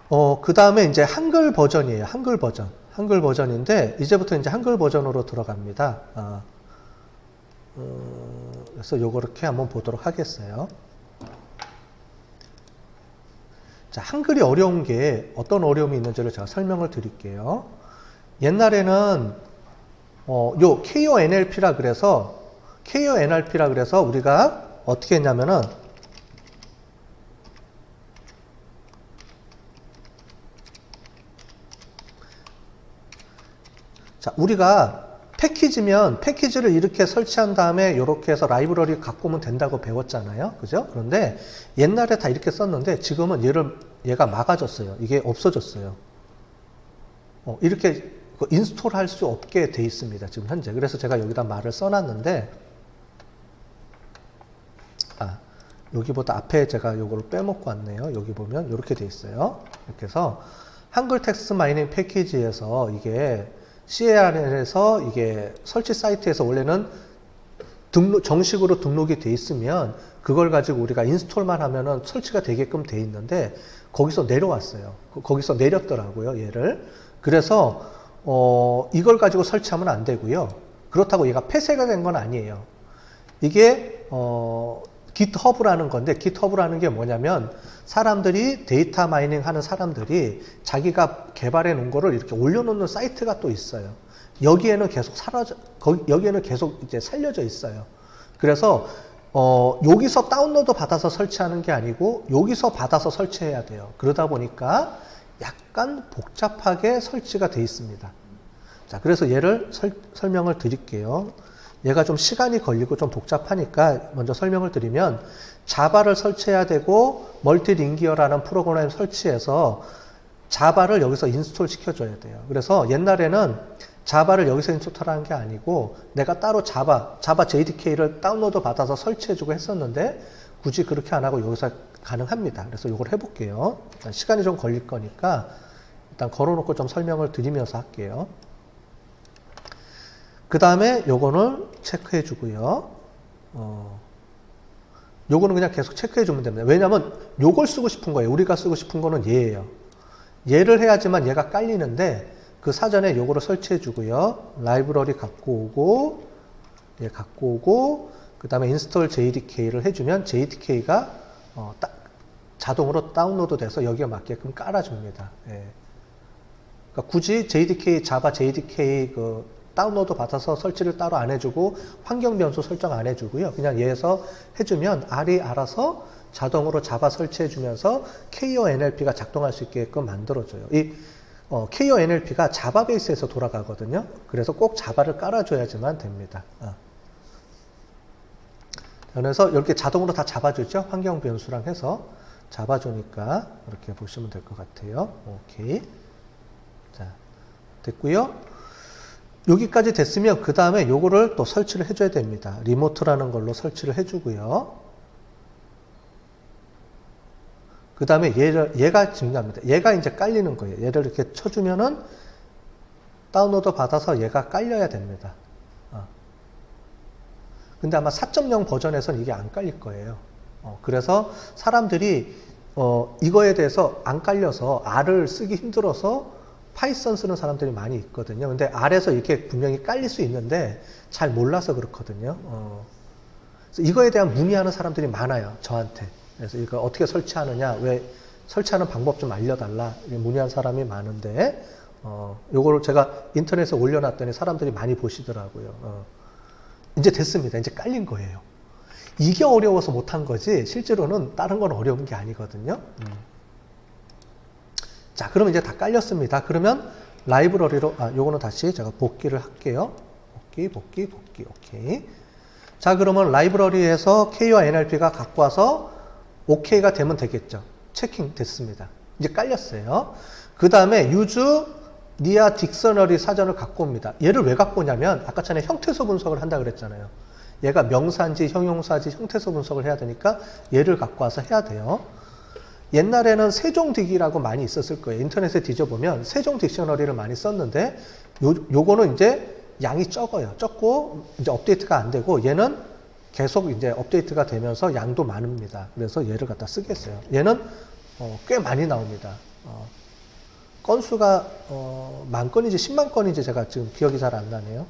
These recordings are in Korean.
그 다음에 이제 한글 버전이에요. 한글 버전. 한글 버전인데, 이제부터 이제 한글 버전으로 들어갑니다. 그래서 요거 이렇게 한번 보도록 하겠어요. 자, 한글이 어려운 게 어떤 어려움이 있는지를 제가 설명을 드릴게요. 옛날에는, 요 KONLP라 그래서, 우리가 어떻게 했냐면은, 자, 우리가 패키지면 패키지를 이렇게 설치한 다음에 이렇게 해서 라이브러리 갖고 오면 된다고 배웠잖아요. 그죠? 그런데 옛날에 다 이렇게 썼는데 지금은 얘가 막아졌어요. 이게 없어졌어요. 이렇게 인스톨 할 수 없게 돼 있습니다. 지금 현재. 그래서 제가 여기다 말을 써놨는데, 여기보다 앞에 제가 요거를 빼먹고 왔네요. 여기 보면 이렇게 돼 있어요. 이렇게 해서 한글 텍스트 마이닝 패키지에서 이게 CARN에서 이게 설치 사이트에서 원래는 정식으로 등록이 돼 있으면 그걸 가지고 우리가 인스톨만 하면은 설치가 되게끔 돼 있는데 거기서 내려왔어요. 거기서 내렸더라고요, 얘를. 그래서 이걸 가지고 설치하면 안 되고요. 그렇다고 얘가 폐쇄가 된 건 아니에요. 이게 GitHub라는 건데, GitHub라는 게 뭐냐면 사람들이 데이터 마이닝 하는 사람들이 자기가 개발해 놓은 거를 이렇게 올려놓는 사이트가 또 있어요. 여기에는 계속 여기에는 계속 이제 살려져 있어요. 그래서 여기서 다운로드 받아서 설치하는 게 아니고 여기서 받아서 설치해야 돼요. 그러다 보니까 약간 복잡하게 설치가 돼 있습니다. 자, 그래서 얘를 설명을 드릴게요. 얘가 좀 시간이 걸리고 좀 복잡하니까 먼저 설명을 드리면, 자바를 설치해야 되고 멀티링기어라는 프로그램을 설치해서 자바를 여기서 인스톨 시켜줘야 돼요. 그래서 옛날에는 자바를 여기서 인스톨하는 게 아니고 내가 따로 자바 JDK를 다운로드 받아서 설치해주고 했었는데 굳이 그렇게 안 하고 여기서 가능합니다. 그래서 이걸 해볼게요. 일단 시간이 좀 걸릴 거니까 일단 걸어놓고 좀 설명을 드리면서 할게요. 그 다음에 요거는 체크해 주고요. 요거는 그냥 계속 체크해 주면 됩니다. 왜냐면 요걸 쓰고 싶은 거예요. 우리가 쓰고 싶은 거는 얘예요. 얘를 해야지만 얘가 깔리는데 그 사전에 요거를 설치해 주고요. 라이브러리 갖고 오고, 얘 갖고 오고, 그 다음에 인스톨 JDK를 해주면 JDK가 자동으로 다운로드 돼서 여기에 맞게끔 깔아줍니다. 예. 그러니까 굳이 자바 JDK 다운로드 받아서 설치를 따로 안 해주고 환경 변수 설정 안 해주고요. 그냥 얘에서 해주면 R이 알아서 자동으로 자바 설치해주면서 KONLP가 작동할 수 있게끔 만들어줘요. 이 KONLP가 자바 베이스에서 돌아가거든요. 그래서 꼭 자바를 깔아줘야지만 됩니다. 그래서 이렇게 자동으로 다 잡아주죠. 환경 변수랑 해서 잡아주니까 이렇게 보시면 될 것 같아요. 오케이. 자, 됐고요. 여기까지 됐으면 그 다음에 요거를 또 설치를 해줘야 됩니다. 리모트라는 걸로 설치를 해주고요. 그 다음에 얘가 중요합니다. 얘가 이제 깔리는 거예요. 얘를 이렇게 쳐주면은 다운로드 받아서 얘가 깔려야 됩니다. 근데 아마 4.0 버전에서는 이게 안 깔릴 거예요. 그래서 사람들이 이거에 대해서 안 깔려서 R을 쓰기 힘들어서 파이썬 쓰는 사람들이 많이 있거든요. 근데 R에서 이렇게 분명히 깔릴 수 있는데 잘 몰라서 그렇거든요. 그래서 이거에 대한 문의하는 사람들이 많아요. 저한테. 그래서 이거 어떻게 설치하느냐, 왜 설치하는 방법 좀 알려달라 문의한 사람이 많은데, 요거를 제가 인터넷에 올려놨더니 사람들이 많이 보시더라고요. 이제 됐습니다. 이제 깔린 거예요. 이게 어려워서 못한 거지 실제로는 다른 건 어려운 게 아니거든요. 자, 그러면 이제 다 깔렸습니다. 그러면 라이브러리로, 요거는 다시 제가 복귀를 할게요. 복귀. 오케이. 자, 그러면 라이브러리에서 K와 NLP가 갖고 와서 OK가 되면 되겠죠. 체킹 됐습니다. 이제 깔렸어요. 그 다음에 use nia 딕셔너리 사전을 갖고 옵니다. 얘를 왜 갖고 오냐면 아까 전에 형태소 분석을 한다 그랬잖아요. 얘가 명사인지 형용사인지 형태소 분석을 해야 되니까 얘를 갖고 와서 해야 돼요. 옛날에는 세종딕이라고 많이 있었을 거예요. 인터넷에 뒤져보면 세종 딕셔너리를 많이 썼는데 요거는 이제 양이 적어요. 적고 이제 업데이트가 안 되고 얘는 계속 이제 업데이트가 되면서 양도 많습니다. 그래서 얘를 갖다 쓰겠어요. 얘는 꽤 많이 나옵니다. 건수가 10,000건인지 10만 건인지 제가 지금 기억이 잘 안 나네요.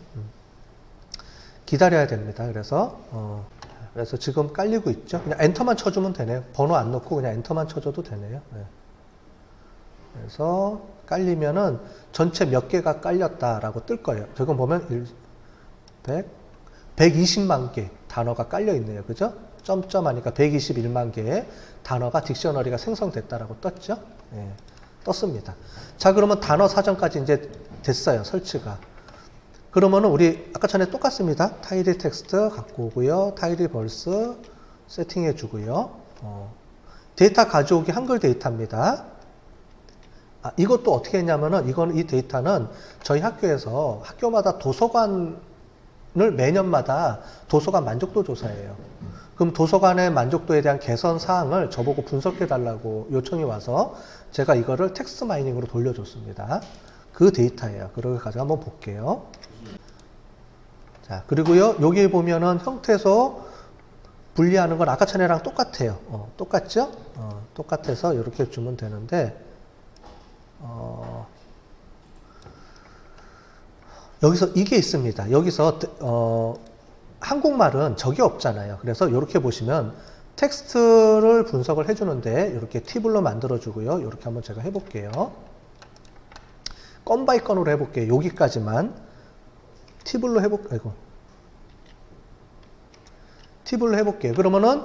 기다려야 됩니다. 그래서 지금 깔리고 있죠. 그냥 엔터만 쳐주면 되네요. 번호 안 넣고 그냥 엔터만 쳐줘도 되네요. 네. 그래서 깔리면은 전체 몇 개가 깔렸다라고 뜰 거예요. 지금 보면 120만 개 단어가 깔려 있네요. 그죠? 점점 하니까 121만 개의 단어가 딕셔너리가 생성됐다라고 떴죠. 네. 떴습니다. 자, 그러면 단어 사전까지 이제 됐어요. 설치가. 그러면은 우리 아까 전에 똑같습니다. 타이틀 텍스트 갖고 오고요. 타이틀 벌스 세팅해 주고요. 데이터 가져오기 한글 데이터입니다. 이것도 어떻게 했냐면은 이 데이터는 저희 학교에서 학교마다 도서관을 매년마다 도서관 만족도 조사해요. 그럼 도서관의 만족도에 대한 개선 사항을 저보고 분석해 달라고 요청이 와서 제가 이거를 텍스트 마이닝으로 돌려줬습니다. 그 데이터예요. 그걸 가지고 한번 볼게요. 자, 그리고요, 여기 보면은 형태소 분리하는 건 아까 전에랑 똑같아요. 똑같죠? 똑같아서 이렇게 주면 되는데, 여기서 이게 있습니다. 여기서, 한국말은 적이 없잖아요. 그래서 이렇게 보시면 텍스트를 분석을 해주는데, 이렇게 팁으로 만들어주고요. 이렇게 한번 제가 해볼게요. 건 바이 건으로 해볼게요. 여기까지만. 팁으로 해볼게요. 팁으로 해볼게요. 그러면은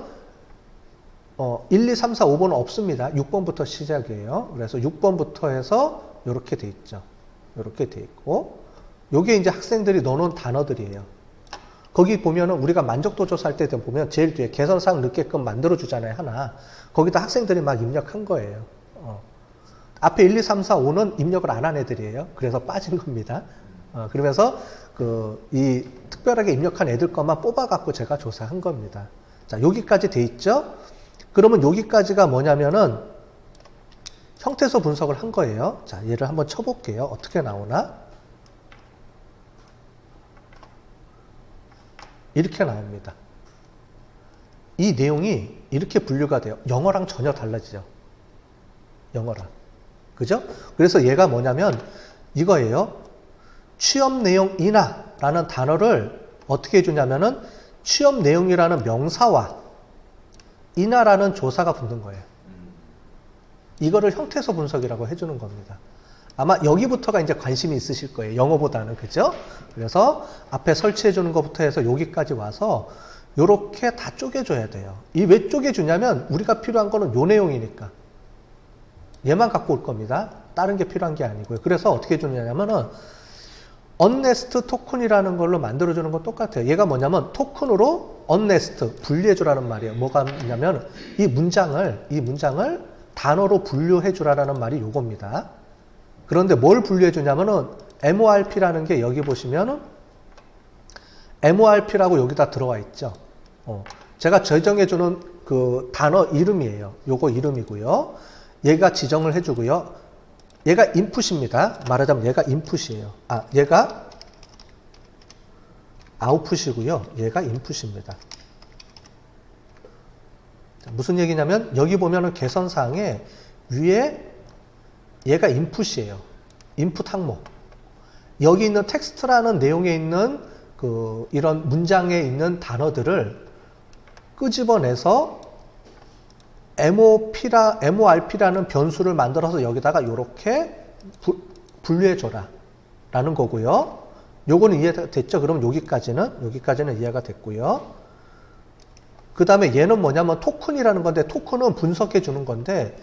1, 2, 3, 4, 5번은 없습니다. 6번부터 시작이에요. 그래서 6번부터 해서 이렇게 돼 있죠. 이렇게 돼 있고, 요게 이제 학생들이 넣어놓은 단어들이에요. 거기 보면은 우리가 만족도 조사할 때 보면 제일 뒤에 개선사항 넣게끔 만들어주잖아요. 하나. 거기다 학생들이 막 입력한 거예요. 앞에 1, 2, 3, 4, 5는 입력을 안 한 애들이에요. 그래서 빠진 겁니다. 그러면서 이 특별하게 입력한 애들 것만 뽑아갖고 제가 조사한 겁니다. 자, 여기까지 돼 있죠? 그러면 여기까지가 뭐냐면은 형태소 분석을 한 거예요. 자, 얘를 한번 쳐볼게요. 어떻게 나오나? 이렇게 나옵니다. 이 내용이 이렇게 분류가 돼요. 영어랑 전혀 달라지죠. 영어랑. 그죠? 그래서 얘가 뭐냐면 이거예요. 취업 내용 인하라는 단어를 어떻게 해주냐면은 취업 내용이라는 명사와 인하라는 조사가 붙는 거예요. 이거를 형태소 분석이라고 해주는 겁니다. 아마 여기부터가 이제 관심이 있으실 거예요. 영어보다는. 그죠? 그래서 앞에 설치해 주는 것부터 해서 여기까지 와서 요렇게 다 쪼개줘야 돼요. 이 왜 쪼개주냐면 우리가 필요한 거는 요 내용이니까. 얘만 갖고 올 겁니다. 다른 게 필요한 게 아니고요. 그래서 어떻게 해주냐면은 언네스트 토큰이라는 걸로 만들어주는 건 똑같아요. 얘가 뭐냐면 토큰으로 언네스트 분리해주라는 말이에요. 뭐가 있냐면 이 문장을 단어로 분류해주라는 말이 요겁니다. 그런데 뭘 분류해주냐면은 MORP라는 게 여기 보시면은 MORP라고 여기다 들어와 있죠. 제가 지정해주는 그 단어 이름이에요. 요거 이름이고요. 얘가 지정을 해주고요. 얘가 인풋입니다. 말하자면 얘가 인풋이에요. 얘가 아웃풋이고요. 얘가 인풋입니다. 무슨 얘기냐면 여기 보면은 개선사항에 위에 얘가 인풋이에요. 인풋 항목. 여기 있는 텍스트라는 내용에 있는 이런 문장에 있는 단어들을 끄집어내서 MORP라는 변수를 만들어서 여기다가 이렇게 분류해줘라 라는 거고요. 요거는 이해가 됐죠? 그럼 여기까지는 이해가 됐고요. 그 다음에 얘는 뭐냐면 토큰이라는 건데 토큰은 분석해 주는 건데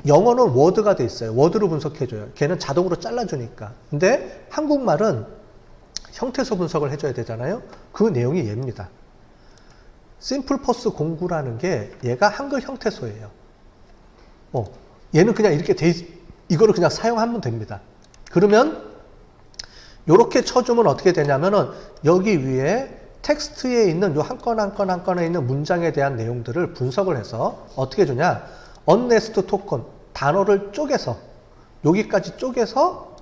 영어는 워드가 돼 있어요. 워드로 분석해 줘요. 걔는 자동으로 잘라주니까. 근데 한국말은 형태소 분석을 해줘야 되잖아요. 그 내용이 얘입니다. 심플퍼스 공구라는 게 얘가 한글 형태소예요. 얘는 그냥 이렇게 이거를 그냥 사용하면 됩니다. 그러면 이렇게 쳐주면 어떻게 되냐면은 여기 위에 텍스트에 있는 요 한 건 한 건 한 건에 있는 문장에 대한 내용들을 분석을 해서 어떻게 주냐? 언네스트 토큰 단어를 쪼개서 여기까지 쪼개서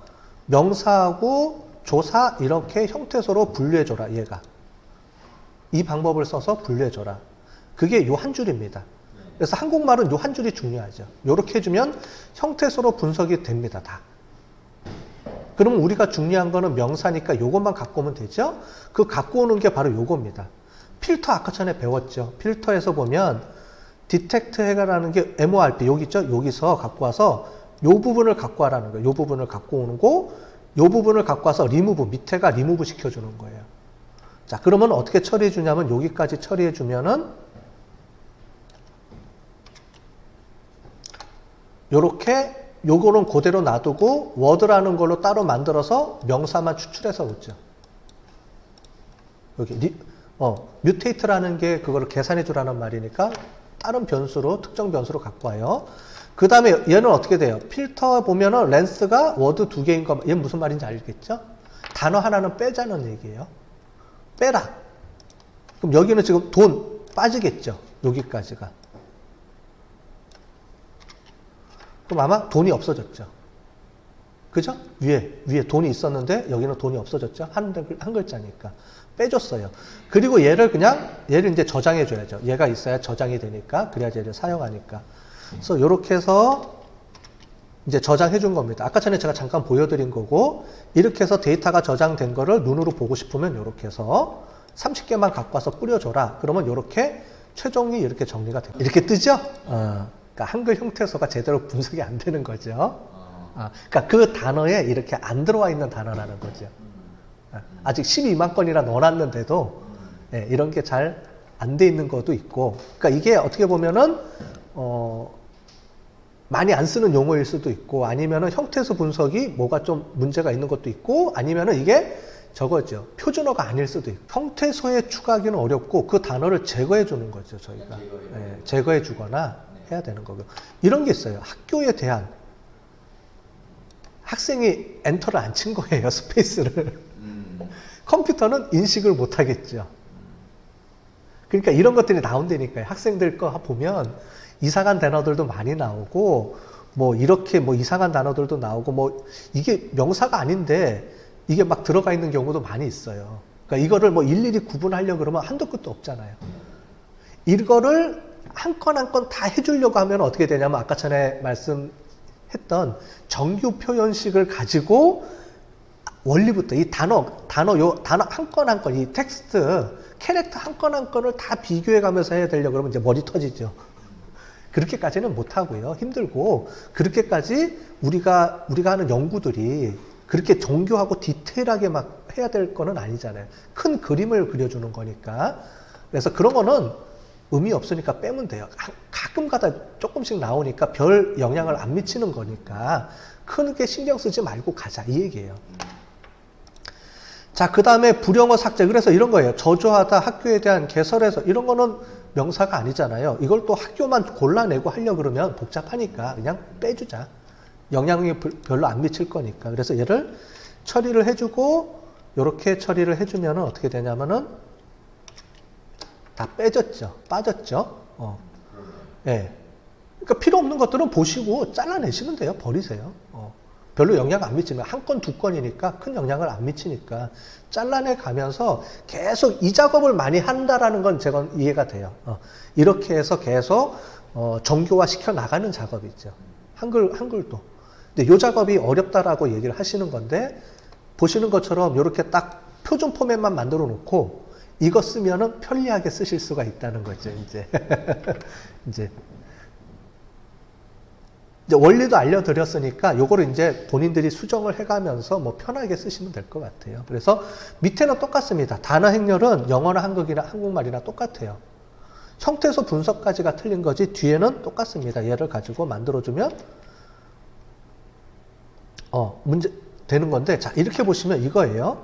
명사하고 조사 이렇게 형태소로 분류해줘라. 얘가 이 방법을 써서 분류해줘라. 그게 요 한 줄입니다. 그래서 한국말은 요 한 줄이 중요하죠. 요렇게 해주면 형태소로 분석이 됩니다. 다. 그러면 우리가 중요한 거는 명사니까 요것만 갖고 오면 되죠. 그 갖고 오는 게 바로 요겁니다. 필터 아까 전에 배웠죠. 필터에서 보면 디텍트 해가라는 게 MORP 여기 있죠. 여기서 갖고 와서 요 부분을 갖고 와라는 거예요. 요 부분을 갖고 오는 거, 요 부분을 갖고 와서 리무브, 밑에가 리무브 시켜주는 거예요. 자, 그러면 어떻게 처리해 주냐면 여기까지 처리해 주면은 요렇게 요거는 그대로 놔두고 워드라는 걸로 따로 만들어서 명사만 추출해서 오죠. 여기 뮤테이트라는 게 그거를 계산해 주라는 말이니까 다른 변수로 특정 변수로 갖고 와요. 그 다음에 얘는 어떻게 돼요? 필터 보면은 렌스가 워드 2개인 거, 얘는 무슨 말인지 알겠죠? 단어 하나는 빼자는 얘기예요. 빼라. 그럼 여기는 지금 돈 빠지겠죠? 여기까지가. 그럼 아마 돈이 없어졌죠. 그죠? 위에 돈이 있었는데 여기는 돈이 없어졌죠. 한 글자니까. 빼줬어요. 그리고 얘를 이제 저장해 줘야죠. 얘가 있어야 저장이 되니까. 그래야 얘를 사용하니까. 그래서 이렇게 해서 이제 저장해 준 겁니다. 아까 전에 제가 잠깐 보여드린 거고, 이렇게 해서 데이터가 저장된 거를 눈으로 보고 싶으면 이렇게 해서 30개만 갖고 와서 뿌려줘라. 그러면 이렇게 최종이 이렇게 정리가 됩니다. 이렇게 뜨죠? 그러니까 한글 형태소가 제대로 분석이 안 되는 거죠. 그러니까 그 단어에 이렇게 안 들어와 있는 단어라는 거죠. 아직 12만 건이나 넣어놨는데도 이런 게 잘 안 돼 있는 것도 있고, 그러니까 이게 어떻게 보면은 많이 안 쓰는 용어일 수도 있고, 아니면은 형태소 분석이 뭐가 좀 문제가 있는 것도 있고, 아니면은 이게 저거죠. 표준어가 아닐 수도 있고. 형태소에 추가하기는 어렵고 그 단어를 제거해 주는 거죠, 저희가. 제거해 주거나 해야 되는 거고요. 이런 게 있어요. 학교에 대한 학생이 엔터를 안 친 거예요, 스페이스를. 컴퓨터는 인식을 못 하겠죠. 그러니까 이런 것들이 나온다니까요. 학생들 거 보면 이상한 단어들도 많이 나오고, 뭐 이렇게 뭐 이상한 단어들도 나오고, 뭐 이게 명사가 아닌데 이게 막 들어가 있는 경우도 많이 있어요. 그러니까 이거를 뭐 일일이 구분하려고 그러면 한도 끝도 없잖아요. 이거를 한 건 한 건 다 해주려고 하면 어떻게 되냐면 아까 전에 말씀했던 정규 표현식을 가지고 원리부터 이 단어 한 건 한 건, 이 텍스트, 캐릭터 한 건 한 건을 다 비교해 가면서 해야 되려고 그러면 이제 머리 터지죠. 그렇게까지는 못 하고요. 힘들고, 그렇게까지 우리가 하는 연구들이 그렇게 정교하고 디테일하게 막 해야 될 거는 아니잖아요. 큰 그림을 그려주는 거니까. 그래서 그런 거는 의미 없으니까 빼면 돼요. 가끔 가다 조금씩 나오니까 별 영향을 안 미치는 거니까 크게 신경 쓰지 말고 가자, 이 얘기예요. 자, 그 다음에 불영어 삭제. 그래서 이런 거예요. 저조하다, 학교에 대한 개설해서, 이런 거는 명사가 아니잖아요. 이걸 또 학교만 골라내고 하려고 그러면 복잡하니까 그냥 빼주자. 영향이 별로 안 미칠 거니까. 그래서 얘를 처리를 해주고, 이렇게 처리를 해주면 어떻게 되냐면은 다 빼졌죠. 빠졌죠. 예. 그러니까 필요 없는 것들은 보시고 잘라내시면 돼요. 버리세요. 별로 영향 안 미치면 한 건, 두 건이니까 큰 영향을 안 미치니까 잘라내 가면서 계속 이 작업을 많이 한다라는 건 제가 이해가 돼요. 이렇게 해서 계속 정교화 시켜 나가는 작업이죠. 한글도. 근데 이 작업이 어렵다라고 얘기를 하시는 건데, 보시는 것처럼 이렇게 딱 표준 포맷만 만들어 놓고 이거 쓰면은 편리하게 쓰실 수가 있다는 거죠, 이제. 이제 원리도 알려드렸으니까 요거를 이제 본인들이 수정을 해가면서 뭐 편하게 쓰시면 될 것 같아요. 그래서 밑에는 똑같습니다. 단어 행렬은 영어나 한국말이나 똑같아요. 형태소 분석까지가 틀린 거지 뒤에는 똑같습니다. 얘를 가지고 만들어주면 문제 되는 건데, 자, 이렇게 보시면 이거예요.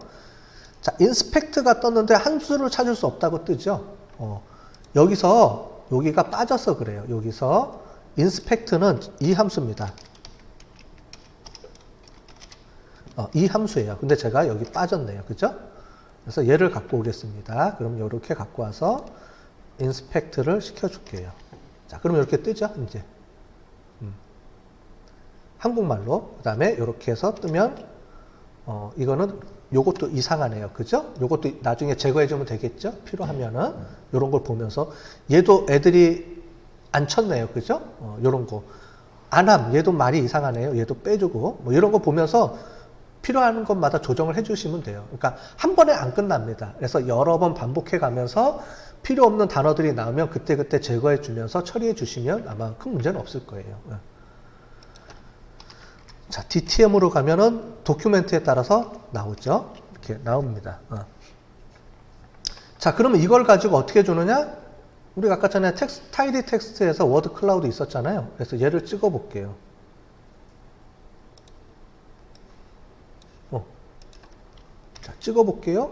자, 인스펙트가 떴는데 함수를 찾을 수 없다고 뜨죠. 여기가 빠져서 그래요. 여기서 인스펙트는 이 함수입니다. 이 함수예요. 근데 제가 여기 빠졌네요. 그죠? 그래서 얘를 갖고 오겠습니다. 그럼 이렇게 갖고 와서 인스펙트를 시켜줄게요. 자, 그럼 이렇게 뜨죠? 이제. 한국말로. 그 다음에 이렇게 해서 뜨면, 이거는 요것도 이상하네요. 그죠? 요것도 나중에 제거해주면 되겠죠? 필요하면은. 요런 걸 보면서. 얘도 애들이 안 쳤네요. 그죠? 요런 거. 안함, 얘도 말이 이상하네요. 얘도 빼주고, 뭐 이런 거 보면서 필요한 것마다 조정을 해주시면 돼요. 그러니까 한 번에 안 끝납니다. 그래서 여러 번 반복해 가면서 필요 없는 단어들이 나오면 그때그때 제거해 주면서 처리해 주시면 아마 큰 문제는 없을 거예요. 자, DTM으로 가면은 도큐멘트에 따라서 나오죠. 이렇게 나옵니다. 자, 그러면 이걸 가지고 어떻게 주느냐? 우리가 아까 전에 타이디 텍스트에서 워드 클라우드 있었잖아요. 그래서 얘를 찍어 볼게요. 자, 찍어 볼게요.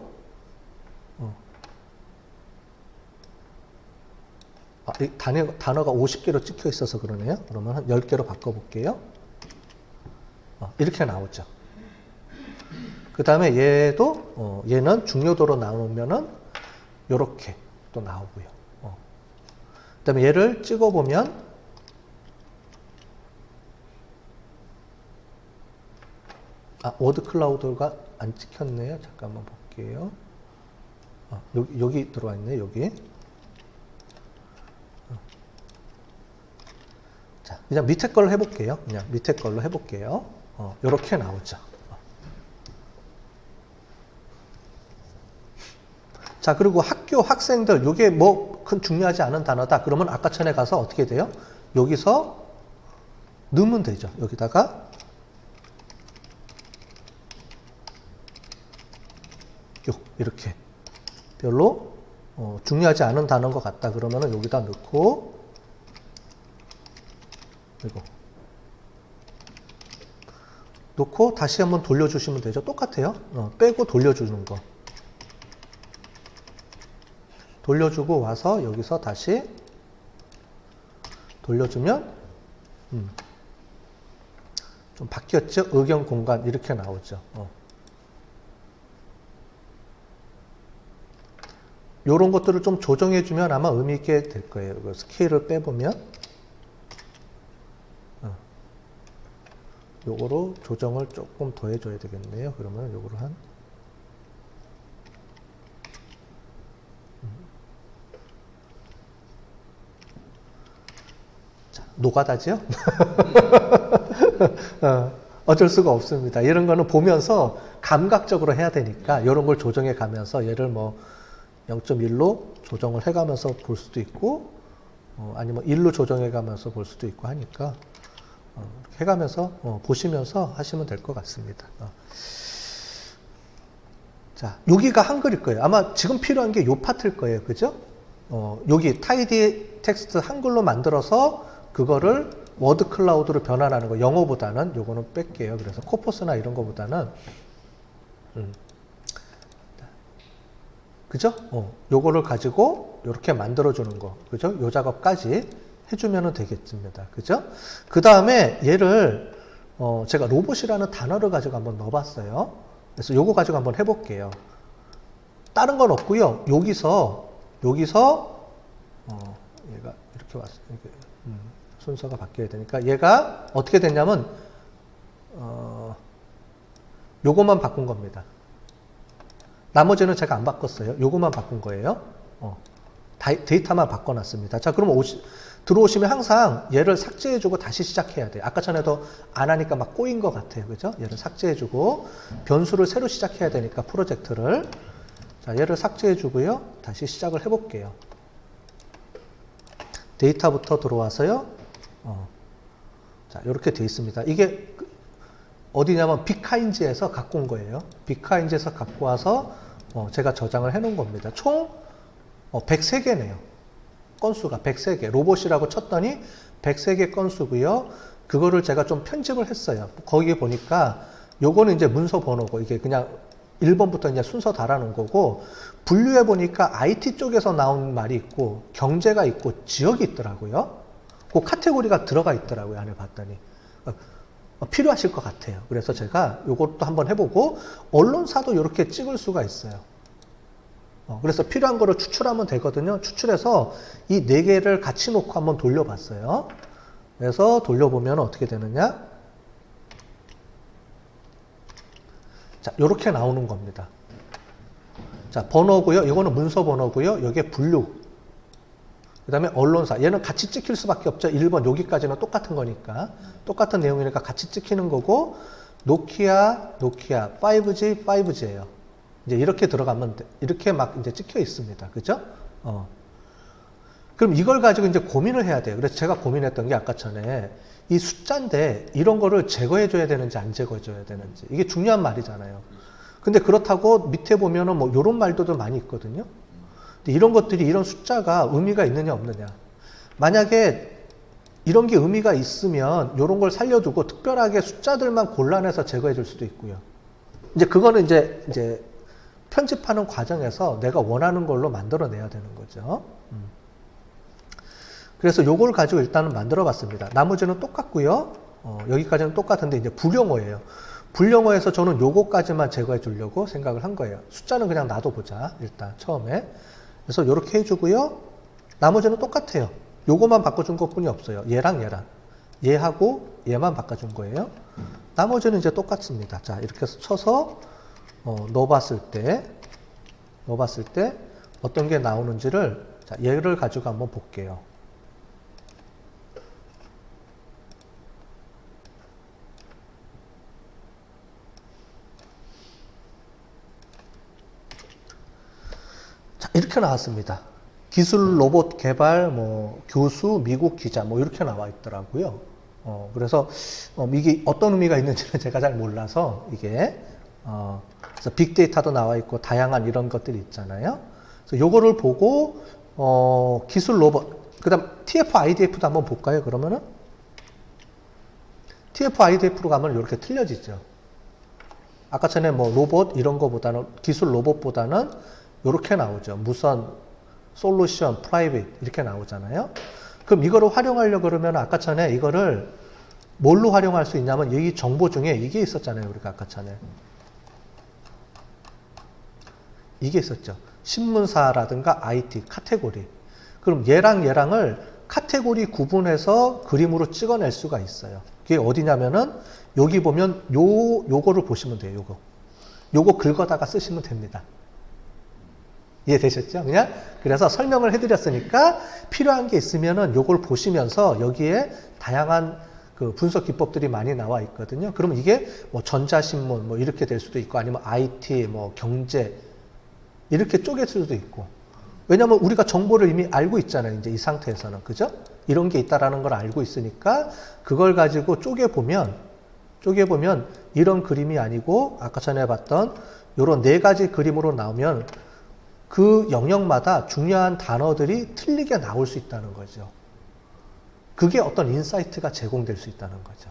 이 단어가 50개로 찍혀 있어서 그러네요. 그러면 한 10개로 바꿔 볼게요. 이렇게 나오죠. 그 다음에 얘도, 얘는 중요도로 나오면은 요렇게 또 나오고요. 그 다음에 얘를 찍어보면, 워드 클라우드가 안 찍혔네요. 잠깐만 볼게요. 여기 들어와 있네, 여기. 자, 그냥 밑에 걸로 해볼게요. 그냥 밑에 걸로 해볼게요. 요렇게 나오죠. 자, 그리고 학교 학생들, 요게 뭐 큰 중요하지 않은 단어다. 그러면 아까 전에 가서 어떻게 돼요? 여기서 넣으면 되죠. 여기다가 이렇게 별로 중요하지 않은 단어인 것 같다. 그러면은 여기다 넣고 그리고 놓고 다시 한번 돌려주시면 되죠. 똑같아요. 빼고 돌려주는 거. 돌려주고 와서 여기서 다시 돌려주면 좀 바뀌었죠? 의견 공간 이렇게 나오죠. 요런 것들을 좀 조정해주면 아마 의미 있게 될 거예요. 스케일을 빼보면 요거로 조정을 조금 더 해줘야 되겠네요. 그러면 요거로 자, 노가다죠? 어쩔 수가 없습니다. 이런 거는 보면서 감각적으로 해야 되니까 이런 걸 조정해 가면서 얘를 뭐 0.1로 조정을 해 가면서 볼 수도 있고 아니면 1로 조정해 가면서 볼 수도 있고 하니까 이렇게 해 가면서 보시면서 하시면 될 것 같습니다. 자, 여기가 한글일 거예요. 아마 지금 필요한 게 요 파트일 거예요. 그죠? 여기 타이디 텍스트 한글로 만들어서 그거를 워드 클라우드로 변환하는 거. 영어보다는 요거는 뺄게요. 그래서 코퍼스나 이런 거보다는 그죠? 요거를 가지고 이렇게 만들어 주는 거. 그죠? 요 작업까지 해주면 되겠습니다. 그죠? 그 다음에 얘를 제가 로봇이라는 단어를 가지고 한번 넣어봤어요. 그래서 요거 가지고 한번 해볼게요. 다른 건 없고요. 여기서 얘가 이렇게 왔어요. 순서가 바뀌어야 되니까 얘가 어떻게 됐냐면 요것만 바꾼 겁니다. 나머지는 제가 안 바꿨어요. 요것만 바꾼 거예요. 데이터만 바꿔놨습니다. 자, 그럼 들어오시면 항상 얘를 삭제해주고 다시 시작해야 돼요. 아까 전에도 안 하니까 막 꼬인 것 같아요. 그죠? 얘를 삭제해주고 변수를 새로 시작해야 되니까 프로젝트를. 자, 얘를 삭제해주고요. 다시 시작을 해볼게요. 데이터부터 들어와서요. 자, 이렇게 돼 있습니다. 이게 어디냐면 빅카인즈에서 갖고 온 거예요. 빅카인즈에서 갖고 와서 제가 저장을 해 놓은 겁니다. 총 103개네요. 건수가 103개. 로봇이라고 쳤더니 103개 건수고요. 그거를 제가 좀 편집을 했어요. 거기에 보니까 요거는 이제 문서 번호고 이게 그냥 1번부터 이제 순서 달아놓은 거고 분류해 보니까 IT 쪽에서 나온 말이 있고 경제가 있고 지역이 있더라고요. 그 카테고리가 들어가 있더라고요. 안에 봤더니. 필요하실 것 같아요. 그래서 제가 이것도 한번 해보고 언론사도 이렇게 찍을 수가 있어요. 그래서 필요한 거를 추출하면 되거든요. 추출해서 이 4개를 같이 놓고 한번 돌려봤어요. 그래서 돌려보면 어떻게 되느냐. 자, 이렇게 나오는 겁니다. 자, 번호고요. 이거는 문서 번호고요. 여기에 분류. 그 다음에 언론사. 얘는 같이 찍힐 수밖에 없죠. 1번 여기까지는 똑같은 거니까. 똑같은 내용이니까 같이 찍히는 거고, 노키아, 5G, 5G예요. 이제 이렇게 들어가면, 이렇게 막 이제 찍혀 있습니다. 그죠? 그럼 이걸 가지고 이제 고민을 해야 돼요. 그래서 제가 고민했던 게 아까 전에 이 숫자인데 이런 거를 제거해줘야 되는지 안 제거해줘야 되는지. 이게 중요한 말이잖아요. 근데 그렇다고 밑에 보면은 뭐 이런 말들도 많이 있거든요. 근데 이런 것들이 이런 숫자가 의미가 있느냐 없느냐. 만약에 이런 게 의미가 있으면 이런 걸 살려두고 특별하게 숫자들만 골라내서 제거해 줄 수도 있고요. 이제 그거는 이제 편집하는 과정에서 내가 원하는 걸로 만들어내야 되는 거죠. 그래서 요걸 가지고 일단은 만들어 봤습니다. 나머지는 똑같고요. 여기까지는 똑같은데 이제 불용어예요. 불용어에서 저는 요거까지만 제거해 주려고 생각을 한 거예요. 숫자는 그냥 놔둬보자. 일단 처음에. 그래서 요렇게 해주고요. 나머지는 똑같아요. 요거만 바꿔준 것 뿐이 없어요. 얘랑 얘하고 얘만 바꿔준 거예요. 나머지는 이제 똑같습니다. 자, 이렇게 해서 쳐서 넣어봤을 때 어떤 게 나오는지를, 자, 얘를 가지고 한번 볼게요. 자, 이렇게 나왔습니다. 기술 로봇 개발, 교수, 미국 기자, 이렇게 나와 있더라고요. 그래서, 이게 어떤 의미가 있는지는 제가 잘 몰라서, 이게, 그래서 빅데이터도 나와 있고, 다양한 이런 것들이 있잖아요. 그래서 요거를 보고, 기술 로봇, 그 다음 TF-IDF도 한번 볼까요, 그러면은? TF-IDF로 가면 이렇게 틀려지죠. 아까 전에 로봇 이런 거보다는, 기술 로봇보다는 이렇게 나오죠. 무선, 솔루션, 프라이빗 이렇게 나오잖아요. 그럼 이거를 활용하려고 그러면 아까 전에 이거를 뭘로 활용할 수 있냐면 여기 정보 중에 이게 있었잖아요. 우리가 아까 전에. 이게 있었죠. 신문사라든가 IT 카테고리. 그럼 얘랑을 카테고리 구분해서 그림으로 찍어낼 수가 있어요. 그게 어디냐면은 여기 보면 요거를 보시면 돼요. 요거 긁어다가 쓰시면 됩니다. 이해되셨죠? 그냥? 그래서 설명을 해드렸으니까 필요한 게 있으면은 요걸 보시면서 여기에 다양한 그 분석 기법들이 많이 나와 있거든요. 그러면 이게 전자신문 이렇게 될 수도 있고 아니면 IT, 경제 이렇게 쪼갤 수도 있고. 왜냐면 우리가 정보를 이미 알고 있잖아요. 이제 이 상태에서는. 그죠? 이런 게 있다라는 걸 알고 있으니까 그걸 가지고 쪼개보면 이런 그림이 아니고 아까 전에 봤던 요런 4가지 그림으로 나오면 그 영역마다 중요한 단어들이 틀리게 나올 수 있다는 거죠. 그게 어떤 인사이트가 제공될 수 있다는 거죠.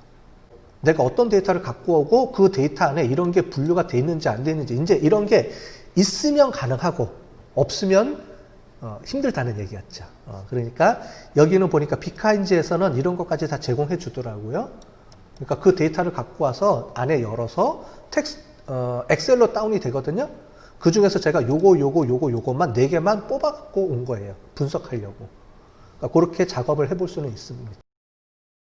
내가 어떤 데이터를 갖고 오고 그 데이터 안에 이런 게 분류가 돼 있는지 안 돼 있는지 이제 이런 게 있으면 가능하고 없으면 힘들다는 얘기였죠. 그러니까 여기는 보니까 빅카인지에서는 이런 것까지 다 제공해 주더라고요. 그러니까 그 데이터를 갖고 와서 안에 열어서 엑셀로 다운이 되거든요. 그 중에서 제가 요것만 4개만 뽑아갖고 온 거예요. 분석하려고. 그러니까 그렇게 작업을 해볼 수는 있습니다.